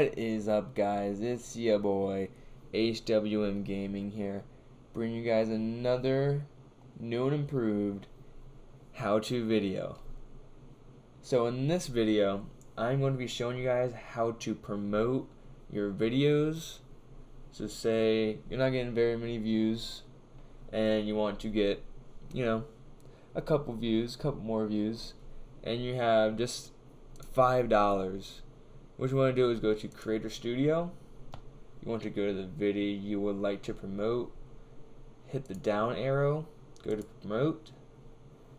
What is up, guys? It's your boy HWM Gaming here, bringing you guys another new and improved how-to video. So in this video, I'm going to be showing you guys how to promote your videos. So say you're not getting very many views and you want to get, a couple more views, and you have just $5. What you want to do is go to Creator Studio. You want to go to the video you would like to promote, hit the down arrow, go to promote,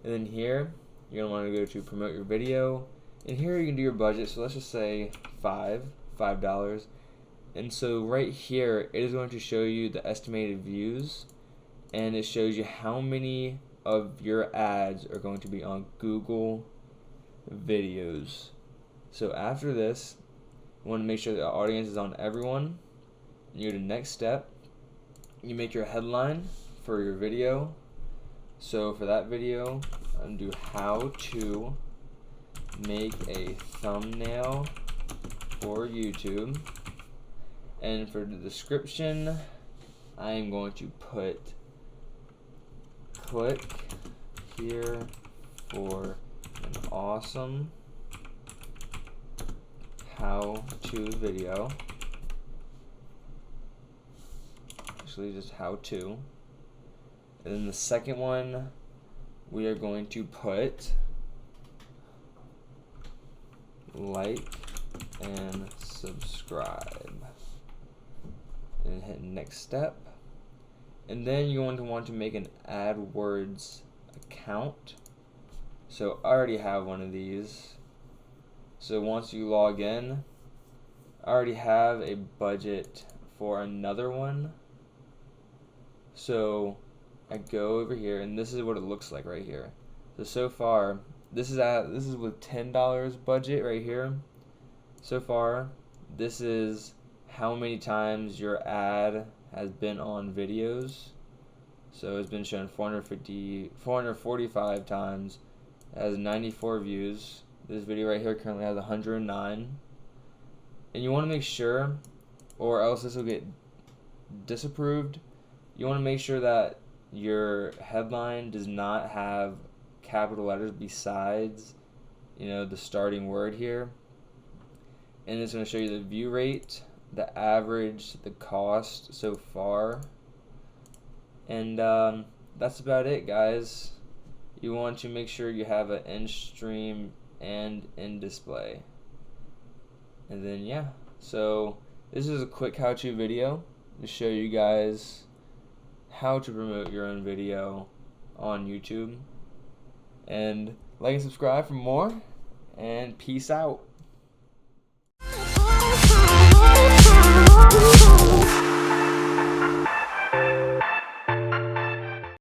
and then here you're going to want to go to promote your video, and here you can do your budget. So let's just say $5. And so right here it is going to show you the estimated views, and it shows you how many of your ads are going to be on Google videos. So after this, you want to make sure the audience is on everyone. You go to next step. You make your headline for your video. So for that video, I'm going to do how to make a thumbnail for YouTube. And for the description, I am going to put click here for an awesome how-to video. Actually, just how-to. And then the second one, we are going to put like and subscribe. And hit next step. And then you're going to want to make an AdWords account. So I already have one of these. So once you log in, I already have a budget for another one. So I go over here, and this is what it looks like right here. So far, this is with $10 budget right here. So far, this is how many times your ad has been on videos. So it's been shown 445 times. It has 94 views. This video right here currently has 109. And you want to make sure, or else this will get disapproved, you want to make sure that your headline does not have capital letters besides, the starting word here. And it's going to show you the view rate, the average, the cost so far. And that's about it, guys. You want to make sure you have an in stream and in display. And then so this is a quick how-to video to show you guys how to promote your own video on YouTube. And like and subscribe for more, and peace out.